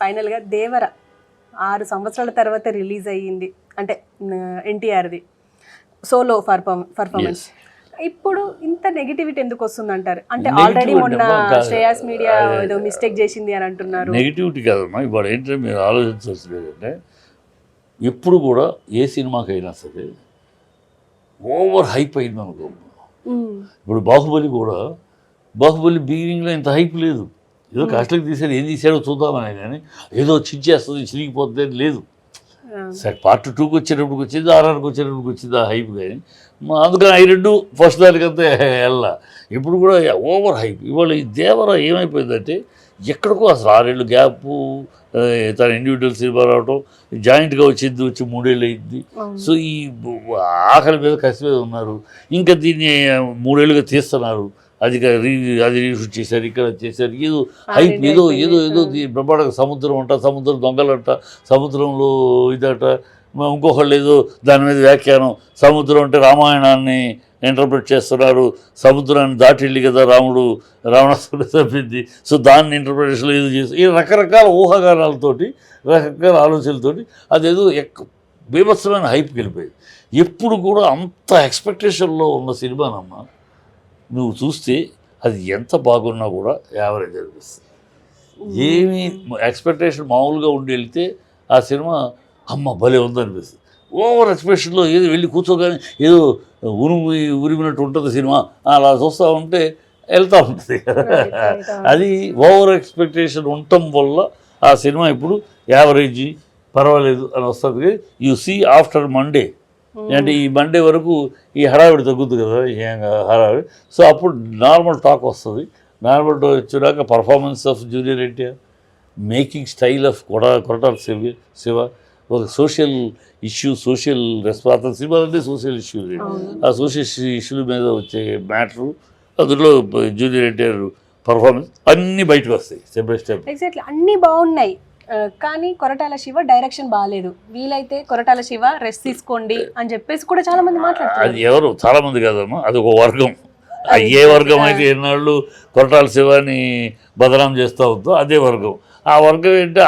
ఫైనల్గా దేవర 6 సంవత్సరాల తర్వాత రిలీజ్ అయ్యింది, అంటే ఎన్టీఆర్ది సోలో పర్ఫార్మెన్స్. ఇప్పుడు ఇంత నెగిటివిటీ ఎందుకు వస్తుంది అంటారు? అంటే ఆల్రెడీ మొన్న శ్రేయాస్ మీడియా ఏదో మిస్టేక్ చేసింది అని అంటున్నారు. నెగిటివిటీ కాదమ్మా, ఇప్పుడు ఏంటంటే మీరు ఆలోచించాల్సింది ఏంటంటే ఎప్పుడు కూడా ఏ సినిమాకైనా సరే ఓవర్ హైప్ అయింది అనుకో. ఇప్పుడు బాహుబలి బిగినింగ్లో ఇంత హైప్ లేదు, ఏదో కాస్ట్లకి తీసాడు, ఏం తీసాడో చూద్దామని, కానీ ఏదో చిరిగిపోతుంది చిరిగిపోతుంది లేదు. సరే పార్ట్ 2కి వచ్చేటప్పటికి వచ్చింది, RRకి వచ్చేటప్పటికి వచ్చింది ఆ హైప్. కానీ అందుకని అవి రెండు ఫస్ట్ దానికంతా వెళ్ళా. ఇప్పుడు కూడా ఓవర్ హైప్. ఇవాళ ఈ దేవర ఏమైపోయిందంటే ఎక్కడికో అసలు 6 ఏళ్ళు గ్యాపు, తన ఇండివిజువల్ సినిమా రావటం, జాయింట్గా వచ్చి 3 ఏళ్ళు అయింది. సో ఈ ఆకలి మీద కసి మీద ఉన్నారు. ఇంకా దీన్ని 3 ఏళ్ళుగా తీస్తున్నారు. అది రీషూట్ చేశారు, ఇక్కడ చేశారు, ఏదో హైప్, ఏదో ఏదో ఏదో బ్రహ్మాండంగా సముద్రం అంట, సముద్రం దొంగలంట, సముద్రంలో ఇదట, ఇంకొకళ్ళు ఏదో దాని మీద వ్యాఖ్యానం, సముద్రం అంటే రామాయణాన్ని ఇంటర్ప్రిట్ చేస్తున్నారు, సముద్రాన్ని దాటి వెళ్ళి కదా రావణాసురుడు తప్పింది, సో దాన్ని ఇంటర్ప్రిటేషన్లో ఏదో చేస్తారు. ఈ రకరకాల ఊహాగానాలతోటి, రకరకాల ఆలోచనలతోటి అదేదో బీభత్సమైన హైప్కి వెళ్ళిపోయింది. ఎప్పుడు కూడా అంత ఎక్స్పెక్టేషన్లో ఉన్న సినిమానమ్మా నువ్వు చూస్తే అది ఎంత బాగున్నా కూడా యావరేజ్ అనిపిస్తుంది. ఏమీ ఎక్స్పెక్టేషన్ మామూలుగా ఉండి వెళ్తే ఆ సినిమా అమ్మ భలే ఉందనిపిస్తుంది. ఓవర్ ఎక్స్ప్రెషన్లో ఏదో వెళ్ళి కూర్చోగానే ఏదో ఉరిమినట్టు ఉంటుంది సినిమా, అలా చూస్తూ ఉంటే వెళ్తూ ఉంటుంది. అది ఓవర్ ఎక్స్పెక్టేషన్ ఉండటం వల్ల ఆ సినిమా ఇప్పుడు యావరేజ్ పర్వాలేదు అని వస్తుంది. యూ సీ ఆఫ్టర్ మండే, అంటే ఈ మండే వరకు ఈ హడావిడి తగ్గుద్ది కదా, హడావిడి. సో అప్పుడు నార్మల్ టాక్ వస్తుంది. నార్మల్ టాక్ వచ్చాక performance of junior NTR, making style of Koratala Shiva, ఒక సోషల్ ఇష్యూ, సోషల్ రెస్పాన్స్. సినిమాలు అంటే సోషల్ ఇష్యూ, ఆ సోషల్ ఇష్యూల మీద వచ్చే మ్యాటరు, అందులో జూనియర్ ఎన్టీఆర్ పర్ఫార్మెన్స్ అన్నీ బయటకు వస్తాయి స్టెప్ బై స్టెప్. ఎగ్జాక్ట్లీ అన్నీ బాగున్నాయి, కానీ కొరటాల శివ డైరెక్షన్ బాగాలేదు. వీలైతే కొరటాల శివ రెస్ట్ తీసుకోండి అని చెప్పేసి కూడా చాలా మంది మాట్లాడుతారు. అది ఎవరు చాలా మంది కాదమ్మా, అది ఒక వర్గం. ఏ వర్గం అయితే ఎన్నాళ్ళు కొరటాల శివాని బదనాం చేస్తూ ఉందో అదే వర్గం. ఆ వర్గం ఏంటంటే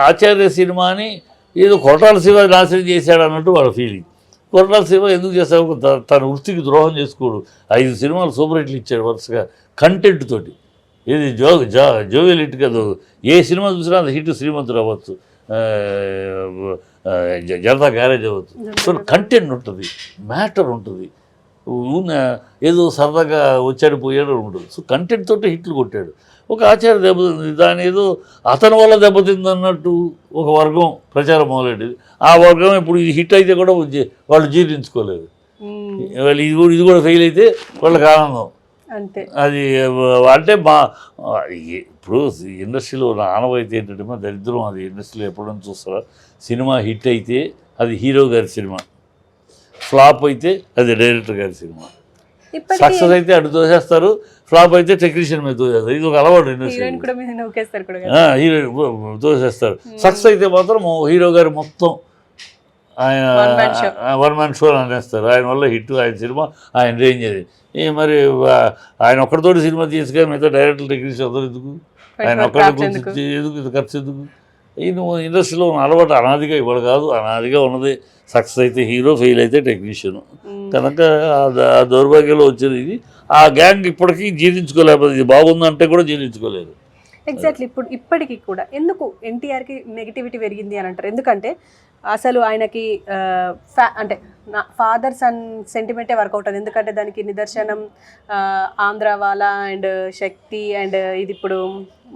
ఆచార్య సినిమాని ఏదో కొరటాల శివ నాశనం చేశాడు అన్నట్టు వాళ్ళ ఫీలింగ్. కొరటాల శివ ఎందుకు చేస్తాడు? తన వృత్తికి ద్రోహం చేసుకోడు. 5 సినిమాలు సూపర్ హిట్లు ఇచ్చాడు వరుసగా కంటెంట్ తోటి. ఏది జోవియల్ హిట్ కదా, ఏ సినిమా చూసినా అది హిట్. శ్రీమంతుడు అవ్వచ్చు, జనతా గ్యారేజ్ అవ్వచ్చు. సో కంటెంట్ ఉంటుంది, మ్యాటర్ ఉంటుంది, ఏదో సరదాగా వచ్చాడు పోయాడు ఉంటుంది. సో కంటెంట్ తోటి హిట్లు కొట్టాడు. ఒక ఆచార్య దెబ్బతింది, దాని ఏదో అతని వల్ల దెబ్బతింది అన్నట్టు ఒక వర్గం ప్రచారం మొదలెట్టింది. ఆ వర్గం ఇప్పుడు ఇది హిట్ అయితే కూడా వాళ్ళు జీర్ణించుకోలేదు. వాళ్ళు ఇది కూడా ఫెయిల్ అయితే వాళ్ళకి ఆనందం. అది అంటే ఇప్పుడు ఇండస్ట్రీలో ఉన్న ఆనవాయితీ ఏంటంటే మా దరిద్రం. అది ఇండస్ట్రీలో ఎప్పుడైనా చూస్తారా, సినిమా హిట్ అయితే అది హీరో గారి సినిమా, ఫ్లాప్ అయితే అది డైరెక్టర్ గారి సినిమా. సక్సెస్ అయితే అటు తోసేస్తారు, ఫ్లాప్ అయితే టెక్నీషియన్ మీద తోసేస్తారు. ఇది ఒక అలవాటు ఇండస్ట్రీ, హీరోయిన్ తోసేస్తారు. సక్సెస్ అయితే మాత్రం హీరో గారు మొత్తం ఆయన వన్ మ్యాన్ షో అనేస్తారు. ఆయన వల్ల హిట్, ఆయన సినిమా, ఆయన రేంజ్ అది. మరి ఆయన ఒక్కడితోటి సినిమా తీసుకొని మిగతా డైరెక్టర్ టెక్నీషియన్ అందరూ ఎందుకు, ఆయన ఒక్కడి ఎందుకు, ఇది ఖర్చు ఎందుకు? నువ్వు ఇండస్ట్రీలో ఉన్న అలవాటు అనాదిగా ఇవాళ కాదు, అనాదిగా ఉన్నది. సక్సెస్ అయితే హీరో, ఫెయిల్ అయితే టెక్నీషియన్. కనుక ఆ దౌర్భాగ్యంలో వచ్చేది ఇది. ఆ గ్యాంగ్ ఇప్పటికీ జీర్ణించుకోలేకపోతే, ఇది బాగుందంటే కూడా జీర్ణించుకోలేదు. ఎగ్జాక్ట్లీ. ఇప్పటికీ కూడా ఎందుకు ఎన్టీఆర్కి నెగిటివిటీ పెరిగింది అని అంటారు? ఎందుకంటే అసలు ఆయనకి అంటే ఫాదర్ సన్ సెంటిమెంటే వర్కౌట్ అవుతుంది. ఎందుకంటే దానికి నిదర్శనం ఆంధ్రవాల అండ్ శక్తి అండ్ ఇది ఇప్పుడు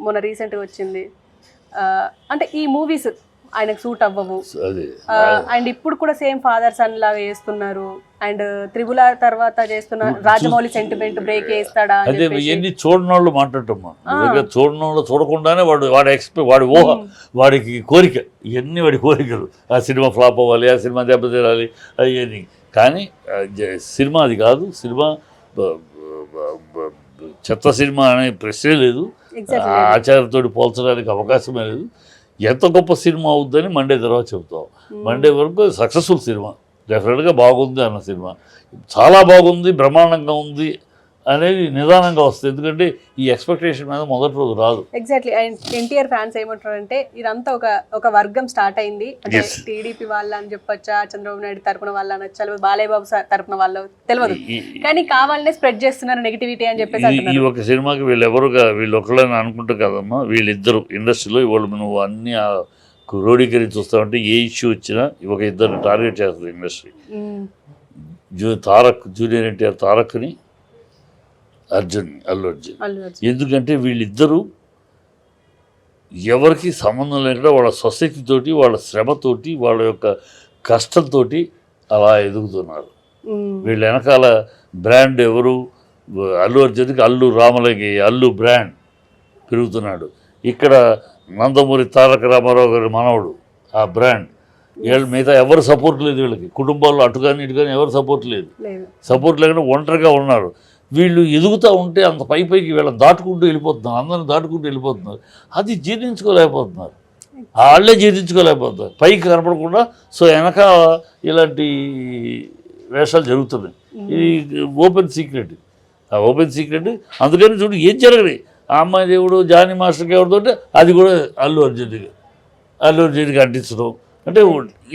మొన్న రీసెంట్గా వచ్చింది. అంటే ఈ మూవీస్ ఆయనకు సూట్ అవ్వవు. అండ్ ఇప్పుడు కూడా సేమ్ ఫాదర్ సన్ లాగా చేస్తున్నారు. అండ్ త్రిబుల్ ఆర్ తర్వాత చేస్తున్న రాజమౌళి సెంటిమెంట్ బ్రేక్ చేస్తాడా? అదే ఇవన్నీ చూడని వాళ్ళు మాట్లాడటమ్మా. చూడని వాళ్ళు చూడకుండానే వాడి ఊహ, వాడికి కోరిక, ఇవన్నీ వాడి కోరికలు. ఆ సినిమా ఫ్లాప్ అవ్వాలి, ఆ సినిమా దెబ్బతిరాలి, అవన్నీ. కానీ సినిమా అది కాదు. సినిమా చెత్త సినిమా అనే ప్రశ్నే లేదు, ఆచార్యతో పోల్చడానికి అవకాశమే లేదు. ఎంత గొప్ప సినిమా అవుద్దని మండే తర్వాత చెబుతాం. మండే వరకు సక్సెస్ఫుల్ సినిమా, డెఫినెట్గా బాగుంది అన్న సినిమా, చాలా బాగుంది, బ్రహ్మాండంగా ఉంది అనేది నిదానంగా వస్తుంది. ఎందుకంటే ఈ ఎక్స్పెక్టేషన్ మీద మొదటి రోజు రాదు. ఎగ్జాక్ట్లీ. అండ్ ఎన్టీఆర్ ఫ్యాన్స్ ఏమంటారంటే ఇదంతా ఒక వర్గం స్టార్ట్ అయింది అంటే Yes. టీడీపీ వాళ్ళ అని చెప్పొచ్చా, చంద్రబాబు నాయుడు తరపున వాళ్ళ అనొచ్చా, లేకపోతే బాలయ్య బాబు తరపున వాళ్ళు తెలియదు, కానీ కావాలనే స్ప్రెడ్ చేస్తున్నారు నెగిటివిటీ అని చెప్పేసి ఈ అంటున్నారు. ఒక సినిమాకి వీళ్ళు ఒకళ్ళని అనుకుంటారు కదమ్మా, వీళ్ళిద్దరు ఇండస్ట్రీలో ఇవాళ నువ్వు అన్ని క్రోడీకరించి చూస్తామంటే ఏ ఇష్యూ వచ్చినా ఒక ఇద్దరు టార్గెట్ చేస్తుంది ఇండస్ట్రీ. మ్మ్. తారక్, జూనియర్ ఎన్టీఆర్ తారక్ని, అల్లు అర్జున్. అల్లు అర్జున్. ఎందుకంటే వీళ్ళిద్దరూ ఎవరికి సంబంధం లేకుండా వాళ్ళ సొసైటీ తోటి, వాళ్ళ శ్రమతోటి, వాళ్ళ యొక్క కష్టంతో అలా ఎదుగుతున్నారు. మ్మ్. వీళ్ళ వెనకాల బ్రాండ్ ఎవరు? అల్లు అర్జున్కి అల్లు రామలింగి అల్లు బ్రాండ్ పెరుగుతున్నాడు. ఇక్కడ నందమూరి తారక రామారావు గారి మనవడు ఆ బ్రాండ్. వీళ్ళు మిగతా ఎవరు సపోర్ట్ లేదు వీళ్ళకి, కుటుంబాల్లో అటు కానీ ఇటు కానీ ఎవరు సపోర్ట్ లేదు. లేదు. సపోర్ట్ లేకుండా ఒంటరిగా ఉన్నారు. వీళ్ళు ఎదుగుతూ ఉంటే అంత పైకి వీళ్ళని దాటుకుంటూ వెళ్ళిపోతున్నారు, అందరిని దాటుకుంటూ వెళ్ళిపోతున్నారు. అది జీర్ణించుకోలేకపోతున్నారు, వాళ్ళే జీర్ణించుకోలేకపోతున్నారు పైకి కనపడకుండా. సో వెనక ఇలాంటి వేషాలు జరుగుతున్నాయి. ఇది ఓపెన్ సీక్రెట్, ఆ ఓపెన్ సీక్రెట్. అందుకని చూడు ఏం జరగదు. ఆ అమ్మాయి దేవుడు జానీ మాస్టర్కి ఎవరితో అది కూడా అల్లు అర్జున్కి అంటించడం అంటే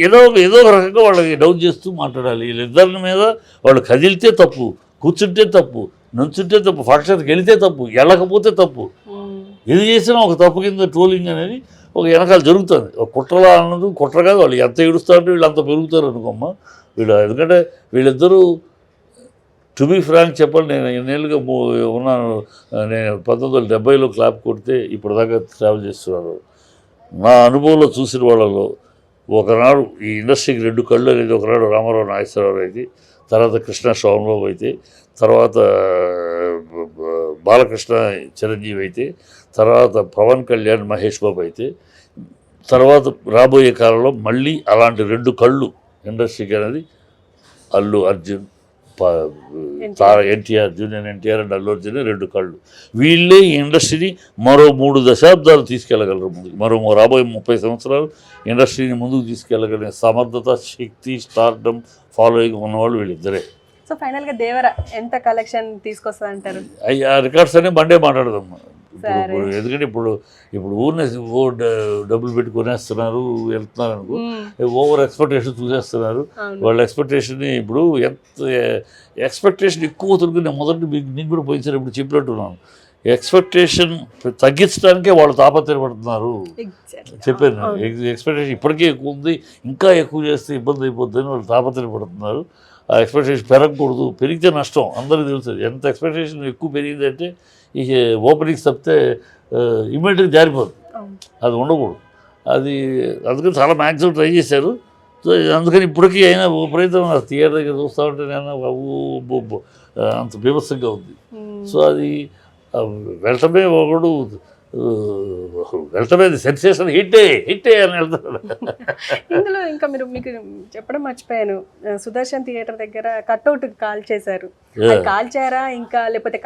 ఏదో ఒక రకంగా వాళ్ళకి డౌన్ చేస్తూ మాట్లాడాలి. వీళ్ళిద్దరి మీద వాళ్ళు కదిలితే తప్పు, కూర్చుంటే తప్పు, నుంచుంటే తప్పు, ఫంక్షన్కి వెళితే తప్పు, వెళ్ళకపోతే తప్పు. మ్మ్. ఏది చేసినా ఒక తప్పు కింద ట్రోలింగ్ అనేది ఒక వెనకాల జరుగుతుంది. ఒక కుట్రలా అన్నది కుట్ర కాదు. వాళ్ళు ఎంత ఏడుస్తారంటే వీళ్ళు అంత పెరుగుతారు అనుకోమ్మా వీళ్ళు. ఎందుకంటే వీళ్ళిద్దరూ టు బీ ఫ్రాంక్ చెప్పండి, నేను ఎన్నేళ్ళుగా ఉన్నాను. నేను 1970లో క్లాప్ కొడితే ఇప్పటిదాకా ట్రావెల్ చేస్తున్నాను. నా అనుభవంలో చూసిన వాళ్ళలో ఒకనాడు ఈ ఇండస్ట్రీకి 2 కళ్ళు అనేది ఒకనాడు రామారావు నాగేశ్వరరావు అయితే, తర్వాత కృష్ణ సోమబాబు అయితే, తర్వాత బాలకృష్ణ చిరంజీవి అయితే, తర్వాత పవన్ కళ్యాణ్ మహేష్ బాబు అయితే, తర్వాత రాబోయే కాలంలో మళ్ళీ అలాంటి 2 కళ్ళు ఇండస్ట్రీకి అనేది అల్లు అర్జున్, ఎన్టీఆర్, జూనియర్ ఎన్టీఆర్ అండ్ అల్లు అర్జున్ 2 కళ్ళు. వీళ్ళే ఈ ఇండస్ట్రీని మరో 3 దశాబ్దాలు తీసుకెళ్ళగలరు ముందుకు. రాబోయే 30 సంవత్సరాలు ఇండస్ట్రీని ముందుకు తీసుకెళ్ళగలిగిన సమర్థత, శక్తి, స్టార్డమ్, ఫాలోయింగ్ ఉన్నవాళ్ళు వీళ్ళిద్దరే. సో ఫైనల్గా దేవర ఎంత కలెక్షన్ తీసుకొస్తుంది అంటారు? ఆ రికార్డ్స్ అనే బండే మాట్లాడదాం. ఎందుకంటే ఇప్పుడు ఊరినే డబ్బులు పెట్టి కొనేస్తున్నారు, వెళ్తున్నారు అనుకో, ఓవర్ ఎక్స్పెక్టేషన్ చూసేస్తున్నారు. వాళ్ళ ఎక్స్పెక్టేషన్ని ఇప్పుడు ఎంత ఎక్స్పెక్టేషన్ ఎక్కువ అవుతుంది. నేను మొదటి నీకు కూడా పోయించారు ఇప్పుడు చెప్పినట్టున్నాను. ఎక్స్పెక్టేషన్ తగ్గించడానికే వాళ్ళు తాపత్రయపడుతున్నారు. చెప్పాను ఎక్స్పెక్టేషన్ ఇప్పటికే ఎక్కువ ఉంది, ఇంకా ఎక్కువ చేస్తే ఇబ్బంది అయిపోతుందని వాళ్ళు తాపత్రయపడుతున్నారు. ఆ ఎక్స్పెక్టేషన్ పెరగకూడదు, పెరిగితే నష్టం అందరికీ తెలుస్తుంది. ఎంత ఎక్స్పెక్టేషన్ ఎక్కువ పెరిగిందంటే ఈ ఓపెనింగ్స్ తప్పితే ఇమ్మీడియట్గా జారిపోతుంది, అది ఉండకూడదు. అది అందుకని చాలా మ్యాక్సిమం ట్రై చేశారు. సో అందుకని ఇప్పటికీ అయినా విపరీతం థియేటర్ దగ్గర చూస్తూ ఉంటే నేను అంత బీభత్సంగా ఉంది. సో అది వెళ్ళటమే ఒకడు వెళ్ళటమే సెన్సేషన్ హిట్టే అని వెళ్తాడు. ఇందులో ఇంకా మీకు చెప్పడం మర్చిపోయాను, సుదర్శన్ థియేటర్ దగ్గర కట్అవుట్ కాల్ చేశారు. కాల్చారా ఇంకా లేకపోతే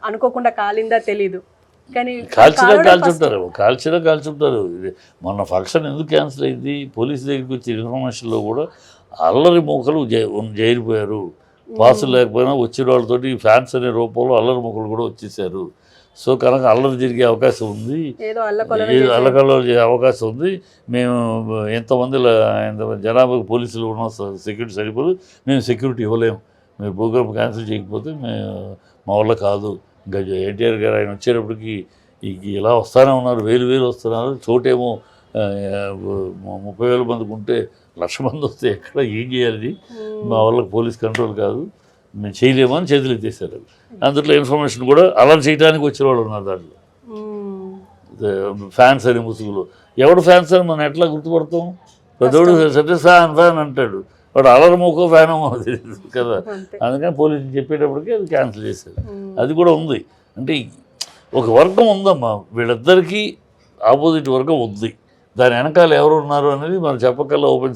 అనుకోకుండా కాలిందా తెలీదు, కానీ కాల్చుంటారు. మొన్న ఫంక్షన్ ఎందుకు క్యాన్సిల్ అయింది? పోలీసు దగ్గరికి వచ్చే ఇన్ఫర్మేషన్లో కూడా అల్లరి మూకలు చేరిపోయారు. పాసులు లేకపోయినా వచ్చిన వాళ్ళతోటి ఫ్యాన్స్ అనే రూపంలో అల్లరి మూకలు కూడా వచ్చేసారు. సో కనుక అల్లరి జరిగే అవకాశం ఉంది, అల్లకల్లో చేసే అవకాశం ఉంది. మేము ఎంతమంది జనాభాకి పోలీసులు ఉన్న సెక్యూరిటీ సరిపోదు, మేము సెక్యూరిటీ ఇవ్వలేము. మీరు ప్రోగ్రామ్ క్యాన్సిల్ చేయకపోతే మా వల్ల కాదు. ఇంకా ఎన్టీఆర్ గారు ఆయన వచ్చేటప్పటికి ఇలా వస్తూనే ఉన్నారు, వేలు వస్తున్నారు. చోటేమో 30,000 మందికి ఉంటే 1,00,000 మంది వస్తే ఎక్కడ ఏం చేయాలి? మా వాళ్ళకి పోలీస్ కంట్రోల్ కాదు, మేము చేయలేమని చేతులు ఎత్తేసారు. అందులో ఇన్ఫర్మేషన్ కూడా అలా చేయడానికి వచ్చిన వాళ్ళు ఉన్నారు. దాంట్లో ఫ్యాన్స్ అని ముసుగులు. ఎవడు ఫ్యాన్స్ అని మనం ఎట్లా గుర్తుపడతాం? పెద్దోడు ఫ్యాన్ అంటాడు, వాడు అలర్ మూకో ఫ్యాన్ తెలియదు కదా. అందుకని పోలీసులు చెప్పేటప్పటికి అది క్యాన్సిల్ చేశారు. అది కూడా ఉంది. అంటే ఒక వర్గం ఉందమ్మా, వీళ్ళిద్దరికీ ఆపోజిట్ వర్గం ఉంది. దాని వెనకాల ఎవరు ఉన్నారు అనేది మనం చెప్పకల్లా ఓపెన్